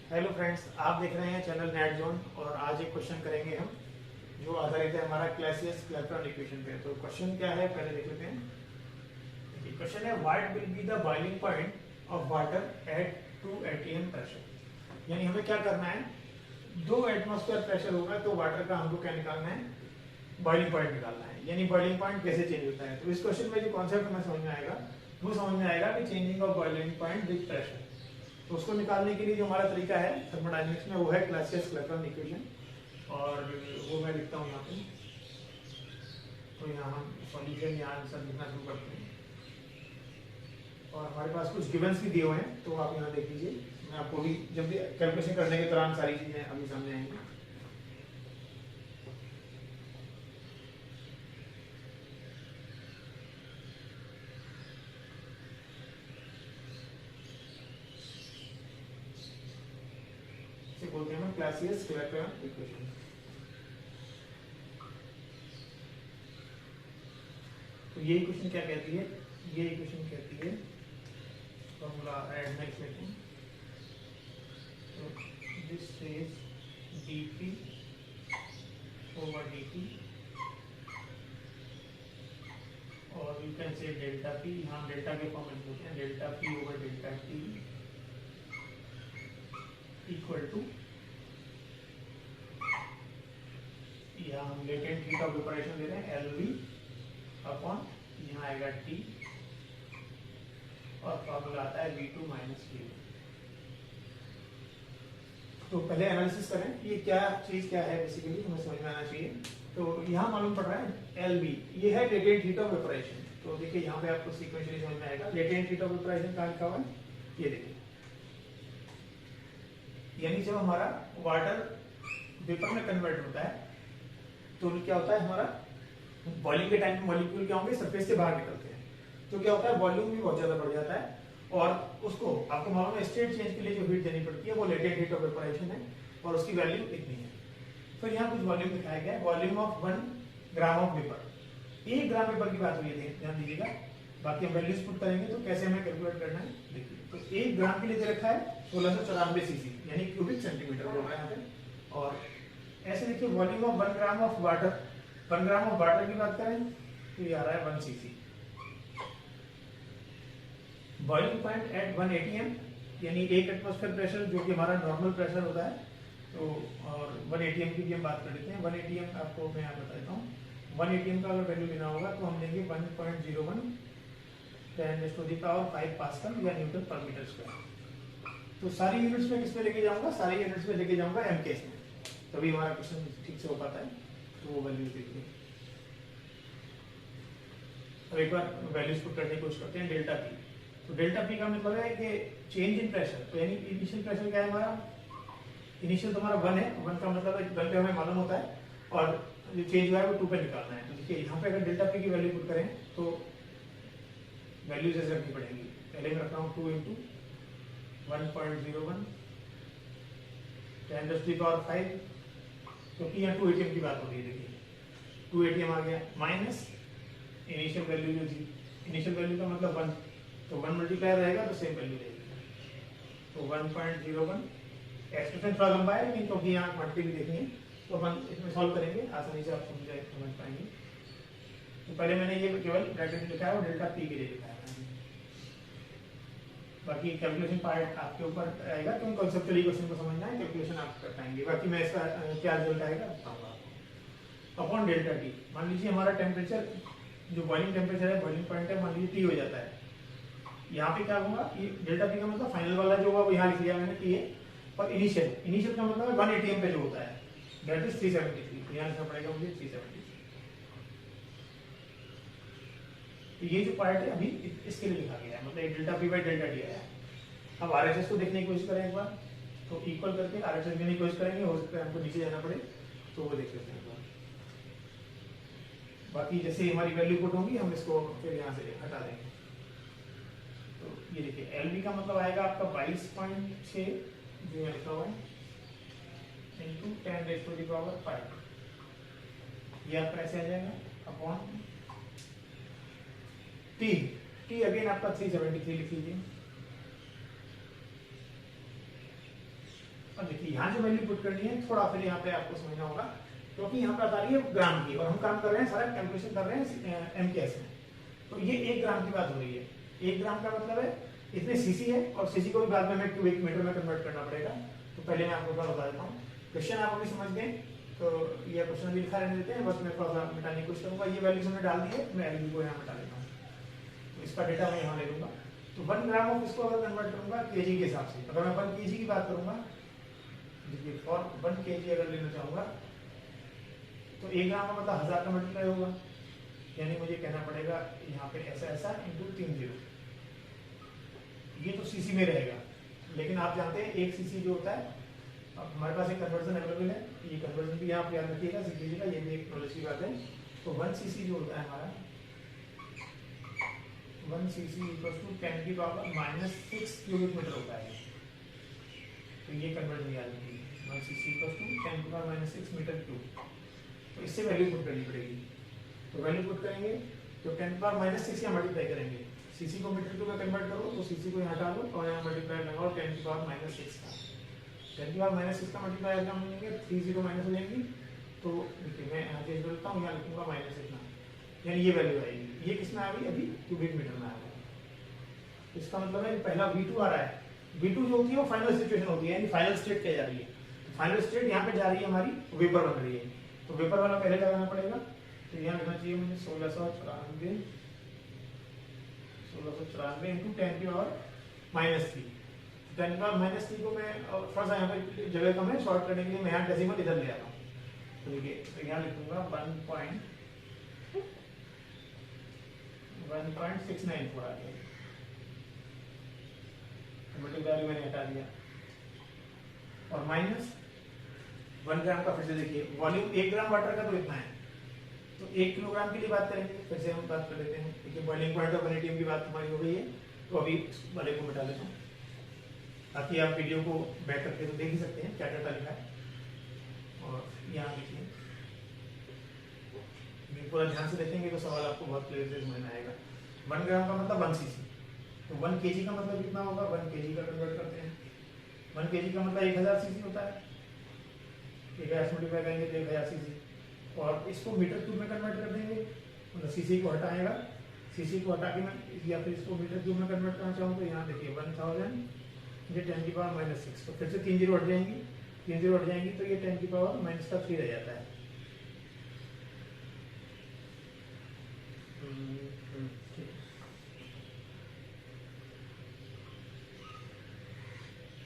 Hello friends, आप देख रहे हैं चैनल नेट जोन और आज एक क्वेश्चन करेंगे हम जो आधारित है हमारा क्लासियस-क्लैपेरॉन इक्वेशन पे। तो क्वेश्चन क्या है पहले देख लेते हैं। देखिए क्वेश्चन है what will be the boiling point of water at 2 atm pressure. यानी हमें क्या करना है, 2 एटमॉस्फेयर प्रेशर होगा तो वाटर का हमको क्या निकालना है, बॉइलिंग पॉइंट निकालना है। यानी बॉइलिंग पॉइंट कैसे चेंज होता है, तो इस क्वेश्चन में जो कॉन्सेप्ट हमें समझ में आएगा वो समझ में आएगा कि changing of boiling point with pressure. तो उसको निकालने के लिए जो हमारा तरीका है थर्मोडायनेमिक्स में वो है क्लासियस-क्लैपेरॉन इक्वेशन, और वो मैं लिखता हूँ यहाँ पे। तो यहाँ हम सॉल्यूशन या आंसर लिखना शुरू करते हैं और हमारे पास कुछ गिवंस भी दिए हुए हैं तो आप यहाँ देख लीजिए। मैं आपको भी जब भी कैलकुलेशन करने के दौरान सारी चीजें अभी सामने आएंगी। इसे बोलते हैं क्लासियस-क्लैपेरॉन इक्वेशन। तो ये इक्वेशन क्या कहती है, ये इक्वेशन कहती है फॉर्मूला ऐड में लिख लेते हैं। तो this is dp over dt और you can say delta P, यहाँ डेल्टा के फॉर्म में लिखते हैं delta P over delta T equal to, यहाँ हम लेटेंट हीट ऑफ इवेपोरेशन दे रहे हैं एल वी अपॉन, यहाँ आएगा टी और फॉर्मूला आता है V2 माइनस V। तो पहले एनालिसिस करें ये क्या चीज क्या है, बेसिकली हमें समझ में आना चाहिए। तो यहाँ मालूम पड़ रहा है LV, ये है लेटेंट हीट ऑफ इवेपोरेशन। तो देखिए यहाँ पे आपको सीक्वेंशियली समझ में आएगा लेटेंट हीट ऑफ इवेपोरेशन कहाँ लिखा हुआ है, ये देखिए। यानी जब हमारा वाटर वेपर में कन्वर्ट होता है तो क्या होता है, हमारा बॉइलिंग के टाइम में मॉलिक्यूल क्या होंगे, सरफेस से बाहर निकलते हैं। तो क्या होता है, वॉल्यूम भी बहुत ज्यादा बढ़ जाता है और उसको आपको मालूम है स्टेट चेंज के लिए जो हीट देनी पड़ती है वो लेटेंट हीट ऑफ इवेपोरेशन है और उसकी वैल्यू इतनी है। फिर यहाँ कुछ वॉल्यूम दिखाया गया है, volume of 1 gram of vapour. 1 gram vapour की बात हुई है, ध्यान दीजिएगा। बाकी हम वैल्यूज पुट करेंगे तो कैसे हमें कैलकुलेट करना है देखिए। तो 1 ग्राम के लिए दे रखा है 1694 सीसी यानी क्यूबिक सेंटीमीटर बोल रहे हैं यहाँ पे। और ऐसे देखिए volume of 1 gram of water, 1 gram of water की बात करें तो ये आ रहा है 1 cc. Boiling point at 1 atm यानी 1 एटमॉस्फेयर प्रेशर जो कि हमारा नॉर्मल प्रेशर होता है। तो और 1 atm की भी हम बात कर लेते हैं। 1 atm आपको मैं यहाँ बता देता हूँ। 1 atm का अगर वैल्यू लेना होगा तो हम लेंगे 1.01 10⁵ पास्कल या न्यूटन पर मीटर स्क्वायर। तो सारी यूनिट्स में किस में लेके जाऊंगा, सारी यूनिट्स में लेके जाऊंगा MKs में, तभी हमारा क्वेश्चन ठीक से हो पाता है। तो वो वैल्यू देखिए, अब एक बार वैल्यूज पुट करने की कोशिश करते हैं। डेल्टा पी, तो डेल्टा पी का मतलब है कि चेंज इन प्रेशर। तो यानी इनिशियल प्रेशर क्या है हमारा, इनिशियल तो हमारा 1 है, 1 का मतलब है 1 पे हमें मालूम होता है और जो चेंज हुआ है वो 2 पे निकालना है। तो देखिए यहाँ पे अगर डेल्टा पी की वैल्यू पुट करें तो वैल्यूज ऐसे रखनी पड़ेगी। पहले मैं रख रहा हूँ 2 इंटू 1.01 10⁵, क्योंकि यहाँ 2 atm की बात हो रही है। देखिए 2 atm आ गया माइनस इनिशियल वैल्यू जो थी, इनिशियल वैल्यू का मतलब 1, तो 1 मल्टीप्लाई रहेगा तो सेम वैल्यू रहेगी। तो 1.01, एक्सप्रेशन थोड़ा लंबा है लेकिन क्योंकि यहाँ क्वांटिटी भी देखनी है तो हम इसमें सॉल्व करेंगे, आसानी से आप समझ पाएंगे। तो पहले मैंने ये केवल ब्रैकेट में लिखा है और डेल्टा पी के लिए लिखा है। बाकी कैलकुलेशन पार्ट आपके ऊपर आएगा, क्योंकि कॉन्सेप्चुअली क्वेश्चन को समझना है, कैलकुलेशन आप कर पाएंगे। बाकी मैं इसका क्या रिजल्ट आएगा बताऊंगा आपको। अपॉन डेल्टा टी, मान लीजिए हमारा टेम्परेचर जो बॉइलिंग टेम्परेचर है, बॉइलिंग पॉइंट है, मान लीजिए टी हो जाता है। यहाँ पे क्या होगा, ये डेल्टा पी का मतलब फाइनल वाला जो होगा वो यहाँ लिख लिया मैंने टी है, और इनिशियल का मतलब 1 atm पे जो होता है दैट इज 373। यहाँ लिखना पड़ेगा मुझे 373। तो ये जो पार्ट है अभी इसके लिए लिखा गया है, मतलब delta P by delta T आया है। अब आरएचएस को देखने की कोशिश करें एक बार, तो इक्वल करके आरएचएस लेने की कोशिश करेंगे, हो सकता है हमको नीचे जाना पड़े, तो वो देख लेते हैं एक बार। बाकी जैसे हमारी वैल्यू पुट होगी हम इसको फिर यहाँ से हटा देंगे। तो ये देखिए एलवी का मतलब आएगा आपका 22.6 जो यहाँ लिखा हुआ है इंटू 10⁵, ये आपका ऐसे आ जाएगा अपॉन टी। टी अगेन आपका 373 लिख लीजिए। अब देखिए यहाँ जो वैल्यू पुट करनी है थोड़ा फिर यहाँ पे आपको समझना होगा, क्योंकि यहाँ पे बता रही है ग्राम की और हम काम कर रहे हैं, सारा कैलकुलेशन कर रहे हैं MKS में। तो ये 1 ग्राम की बात हो रही है। 1 ग्राम का मतलब है इसमें सीसी है, और सीसी को भी बाद में हमें क्यूबिक मीटर में कन्वर्ट करना पड़ेगा। तो पहले मैं आपको बता देता हूँ। क्वेश्चन आप अभी समझ गए, तो ये क्वेश्चन भी लिखा रहने देते हैं, बस मैं थोड़ा सा मिटाने की कोशिश करूंगा। ये वैल्यूज हमने डाल दी है, मैं एलबी को यहाँ मिटा लेता हूँ, तो इसका डेटा मैं यहाँ ले लूंगा। तो 1 ग्राम ऑफ इसको अगर कन्वर्ट करूंगा केजी के हिसाब से, अगर मैं 1 केजी की बात करूंगा, देखिए फॉर 1 केजी अगर लेना चाहूंगा तो 1 ग्राम का मतलब 1000 का मल्टीप्लाई होगा, यानी मुझे कहना पड़ेगा यहाँ पे ऐसा ऐसा इंटू 3 जीरो। ये तो सीसी में रहेगा, लेकिन आप जानते हैं 1 सीसी जो होता है, अब हमारे पास एक कन्वर्जन अवेलेबल है, ये कन्वर्जन भी आप याद रखिएगा, सीख लीजिएगा, ये भी एक नॉलेज की बात है। तो 1 सीसी जो होता है हमारा, 1 सीसी इक्वल्स टू 10 की पावर -6 क्यूबिक मीटर होता है। तो ये कन्वर्जन याद रखिए, 1 सीसी इक्वल्स टू 10 की पावर -6 मीटर क्यूब। तो इससे वैल्यू पुट करनी पड़ेगी। तो वैल्यू पुट करेंगे तो 10 की पावर -6 या मल्टीप्लाई करेंगे, सीसी को मीटर क्यूब में कन्वर्ट करो तो सीसी को यहाँ हटा दो और यहाँ मल्टीप्लाई लगाओ 10 की पावर -6 का। 10 की पावर -6 का मल्टीप्लाई अगर हम लेंगे 3 जीरो माइनस हो जाएंगी। तो देखिए मैं यहाँ चेंज करता हूँ, यहाँ लिखूंगा माइनस इतना, यानी ये वैल्यू आएगी। ये किस में आ गई, अभी क्यूबिक मीटर में आ गई। इसका मतलब है पहला V2 आ रहा है। V2 जो होती है वो फाइनल सिचुएशन होती है, यानी फाइनल स्टेट क्या जा रही है। फाइनल स्टेट यहाँ पे जा रही है हमारी, वेपर बन रही है। तो वेपर वाला पहले लगाना पड़ेगा। तो यहाँ लिखना चाहिए मुझे 1694 इंटू 10 की पावर -3। 10 की पावर -3 को मैं थोड़ा सा यहाँ पे जगह कम है, शॉर्ट करने के लिए मैं यहाँ डेसिमल इधर ले आता हूँ। तो देखिए तो यहाँ लिखूंगा 1.694 आ गया। मल्टीप्लाई मैंने हटा दिया, और -1 ग्राम का फिर से देखिए वॉल्यूम 1 ग्राम वाटर का तो इतना है, तो 1 किलोग्राम के लिए बात करेंगे, फिर से हम बात कर लेते हैं। देखिए बॉइलिंग पॉइंट ऑफ वैनिटी की बात हमारी हो गई है, तो अभी इस वाले को मिटा लेता हूँ ताकि आप वीडियो को बैक करके तो देख ही सकते हैं क्या डाटा लिखा है। और यहाँ देखिए पूरा ध्यान से देखेंगे तो सवाल आपको बहुत क्लियर से समझ में आएगा। 1 ग्राम का मतलब 1 सीसी, तो 1 केजी का मतलब कितना होगा, 1 केजी का कन्वर्ट करते हैं। 1 केजी का मतलब 1000 सीसी होता है, 1000 मल्टीप्लाई करेंगे तो 1000 सीसी, और इसको मीटर क्यूब में कन्वर्ट कर देंगे। मतलब सीसी को हटाएगा, सीसी को हटा के मैं या फिर इसको मीटर क्यूब में कन्वर्ट करना चाहूँ तो यहाँ देखिए 1000 ये 10 की पावर -6, तो फिर से 3 जीरो हट जाएंगी, 3 जीरो हट जाएंगी तो ये 10 की पावर -3 रह जाता है।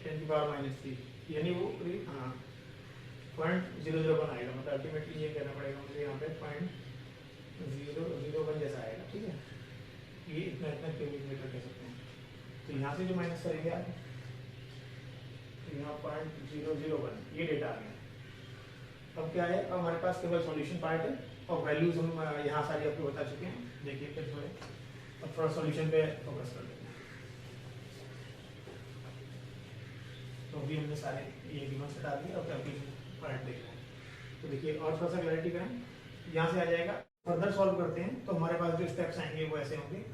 10 की पावर -3 यानी वो हाँ 0.001 आएगा। मतलब अल्टीमेटली ये कहना पड़ेगा मुझे यहाँ पे 0.001 जैसा आएगा, ठीक है। ये इतना इतना क्यूबिक मीटर कह सकते हैं। तो यहाँ से जो माइनस करेंगे आप, तो यहाँ 0.001 ये डेटा आ गया। अब क्या है, अब हमारे पास केवल सॉल्यूशन पार्ट है और वैल्यूज हम यहाँ सारी आपको बता चुके हैं। देखिए फिर थोड़े अब थोड़ा सॉल्यूशन पे फोकस कर लेते हैं। तो अभी हमने सारे ये गिवन हटा दिए और कैलकुलेशन पार्ट देख रहे हैं। तो देखिए और थोड़ा सा क्लैरिटी करें, यहाँ से आ जाएगा। फर्दर सॉल्व करते हैं तो हमारे पास जो स्टेप्स आएंगे वो ऐसे होंगे।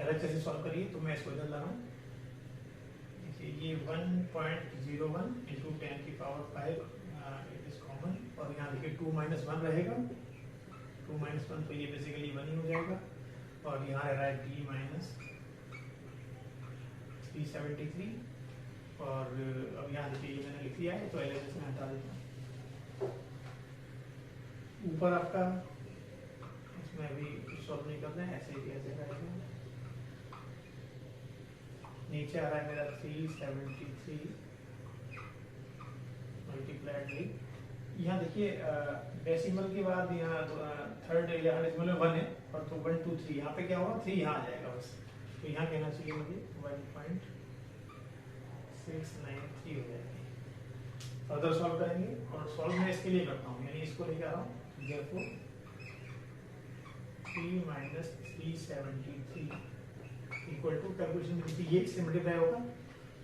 LHS से सॉल्व करिए, तो मैं इसको इधर लाऊं। देखिए ये 1.01 इंटू 10 की पावर 5 इट इज कॉमन, और यहाँ देखिए 2 - 1 रहेगा, 2 - 1 तो ये बेसिकली 1 ही हो जाएगा। और यहाँ रह रहा है D -373, और अब यहाँ देखिए ये मैंने लिख लिया है, तो LHS में हटा देता हूँ। ऊपर आपका इसमें अभी सॉल्व नहीं करना है, ऐसे ही ऐसे करेंगे। नीचे आ रहा है मेरा 373 मल्टीप्लाइड बाई, यहाँ देखिए डेसिमल के बाद यहाँ थर्ड यहाँ डेसिमल में 1 है, और तो 1 2 3 यहाँ पे क्या होगा, 3 यहाँ आ जाएगा बस। तो यहाँ कहना चाहिए मुझे 1.693 हो जाएगी। फर्दर सॉल्व करेंगे, और सॉल्व मैं इसके लिए करता हूँ, यानी इसको लेके आ रहा हूँ। therefore 3 - 373 इक्वल टू कैलकुलेशन में ये इससे मल्टीप्लाई होगा,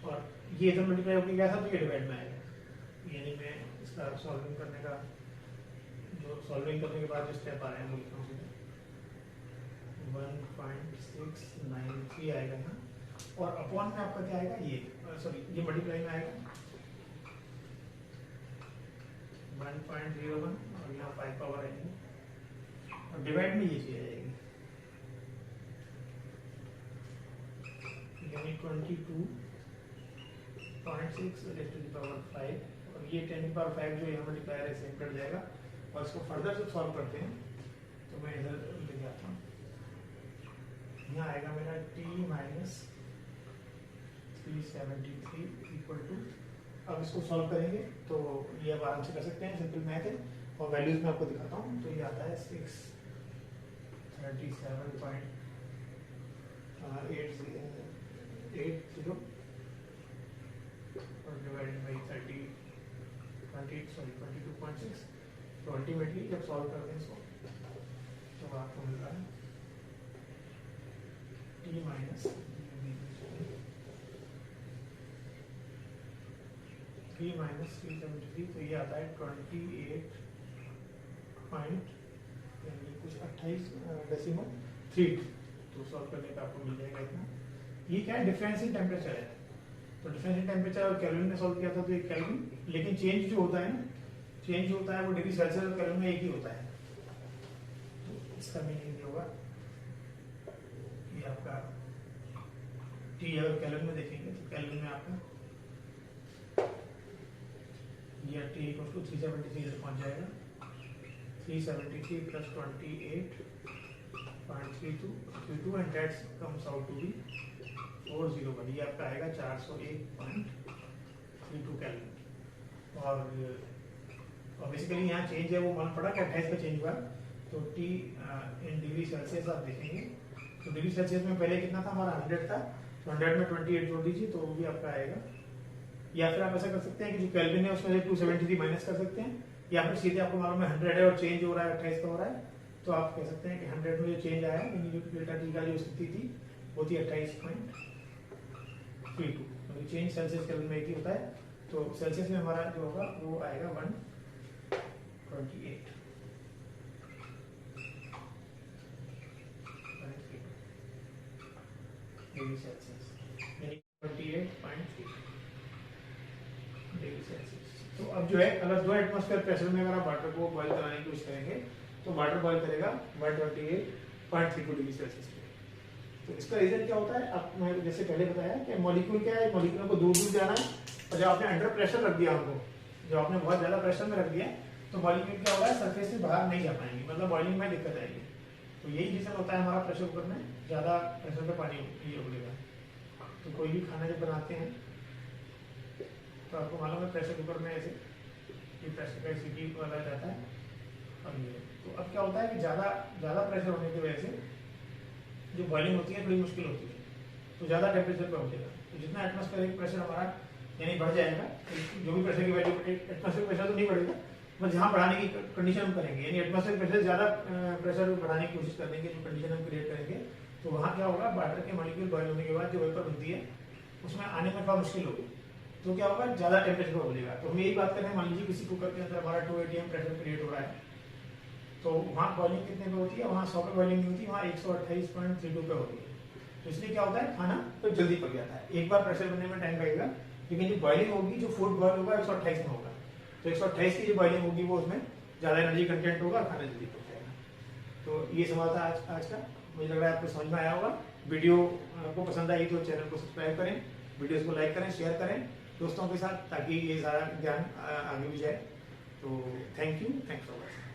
और ये इधर मल्टीप्लाई होकर क्या था, तो ये डिवाइड में आएगा। यानी मैं इसका सॉल्विंग करने का जो सॉल्विंग करने के बाद जो स्टेप आ रहे हैं वो लिखता हूँ, 1.693 आएगा यहाँ, और अपॉन में आपका क्या आएगा, ये सॉरी ये मल्टीप्लाई में आएगा 1.01 और यहाँ 5 पावर आएगी और डिवाइड में ये चीज आ जाएगी, यानी 22.6 रेज़ टू द पावर 5 और ये 10 की पावर 5 जो यहाँ मल्टीप्लायर है सेम कट जाएगा। और इसको फर्दर से सॉल्व करते हैं तो मैं इधर लेके आता हूँ, यहाँ आएगा मेरा t माइनस 373 इक्वल टू, अब इसको सॉल्व करेंगे तो ये अब आराम से कर सकते हैं, सिंपल मैथ है और वैल्यूज में आपको दिखाता हूँ। तो ये आता है 637.80 और डिवाइडेड बाई 22.6। तो अल्टीमेटली जब सॉल्व करते हैं इसको तो आपको मिल रहा है t माइनस 373, तो ये आता है 28 पॉइंट यानी कुछ 28.32। तो सॉल्व करने का आपको मिल जाएगा इतना। ये क्या है, डिफरेंस इन टेम्परेचर है। तो डिफरेंस इन टेम्परेचर और केल्विन में सॉल्व किया था तो ये केल्विन, लेकिन चेंज जो होता है ना, चेंज जो होता है वो डिग्री सेल्सियस और केल्विन में एक ही होता है। तो इसका मीनिंग ये होगा कि आपका टी अगर केल्विन में देखेंगे तो केल्विन में आपका ये टी इक्वल टू 373 तक पहुंच जाएगा। 373 plus 28.32 and that comes out to be 401। ये आपका आएगा 401.32 केल्विन। और बेसिकली यहाँ चेंज है वो मालूम पड़ा कि 28 का चेंज हुआ। तो टी इन डिग्री सेल्सियस आप देखेंगे तो डिग्री सेल्सियस में पहले कितना था हमारा 100 था, तो 100 में 28 जोड़ दीजिए तो वो भी आपका आएगा। या फिर आप ऐसा कर सकते हैं कि जो केल्विन है उसमें से 273 माइनस कर सकते हैं, या फिर सीधे आपको मालूम है 100 है और चेंज हो रहा है 28 का हो रहा है, तो आप कह सकते हैं कि 100 में जो चेंज आया है यानी जो डेल्टा टी का जो स्थिति थी वो थी 28.32। तो चेंज सेल्सियस केल्विन में एक ही होता है। तो सेल्सियस में हमारा जो होगा वो आएगा 128 डिग्री सेल्सियस, यानी 28.3 डिग्री सेल्सियस। तो अब जो है अगर 2 एटमॉस्फेयर प्रेशर में अगर आप वाटर को बॉईल कराने की कोशिश करेंगे तो वाटर बॉईल करेगा 128.32 डिग्री सेल्सियस पे। तो इसका रीजन क्या होता है, अब मैं जैसे पहले बताया कि मॉलिक्यूल क्या है, मॉलिक्यूल को दूर दूर जाना है और जब आपने अंडर प्रेशर रख दिया उनको, जब आपने बहुत ज्यादा प्रेशर में रख दिया तो मॉलिक्यूल क्या होगा, सरफेस से बाहर नहीं जा पाएंगे, मतलब बॉइलिंग में दिक्कत आएगी। तो यही रीजन होता है हमारा प्रेशर कुकर में ज्यादा प्रेशर पे पानी उबलेगा। तो कोई भी खाना जब बनाते हैं तो आपको मालूम है प्रेशर कुकर में ऐसे ये प्रेशर का सीटी वाला जाता है और ये। तो अब क्या होता है कि ज़्यादा प्रेशर होने की वजह से जो बॉइलिंग होती है थोड़ी मुश्किल होती है, तो ज़्यादा टेम्परेचर पे उठेगा। तो जितना एटमॉस्फेरिक प्रेशर हमारा यानी बढ़ जाएगा, जो भी प्रेशर की वैल्यू, एटमॉस्फेरिक प्रेशर तो नहीं बढ़ेगा, बस जहाँ बढ़ाने की कंडीशन हम करेंगे, यानी एटमॉस्फेरिक प्रेशर ज़्यादा प्रेशर बढ़ाने की कोशिश करेंगे, जो कंडीशन हम क्रिएट करेंगे, तो वहाँ क्या होगा, वाटर के मॉलिक्यूल बॉइल होने के बाद जो वेपर बनती है उसमें आने में थोड़ा मुश्किल होगी। तो क्या होगा, ज्यादा टेम्परेचर पर उबलेगा। तो हम यही बात कर रहे हैं, मान लीजिए किसी कुकर के अंदर हमारा 2 atm प्रेशर क्रिएट हो रहा है, तो वहाँ बॉइलिंग कितने पे होती है, वहाँ 100 पे बॉइलिंग नहीं होती, वहाँ 128.32 पे होती है। तो इसलिए क्या होता है, खाना तो जल्दी पक जाता है, एक बार प्रेशर बनने में टाइम लगेगा, लेकिन जो बॉइलिंग होगी, जो फूड बॉयल होगा 128 में होगा। तो 128 की जो बॉइलिंग होगी वो उसमें ज्यादा एनर्जी कंटेंट होगा, खाना जल्दी पक जाएगा। तो ये सवाल था आज का, मुझे लग रहा है आपको समझ में आया होगा। वीडियो आपको पसंद आई तो चैनल को सब्सक्राइब करें, वीडियोस को लाइक करें, शेयर करें दोस्तों के साथ, ताकि ये सारा ज्ञान आगे भी जाए। तो thank you, thanks for watching.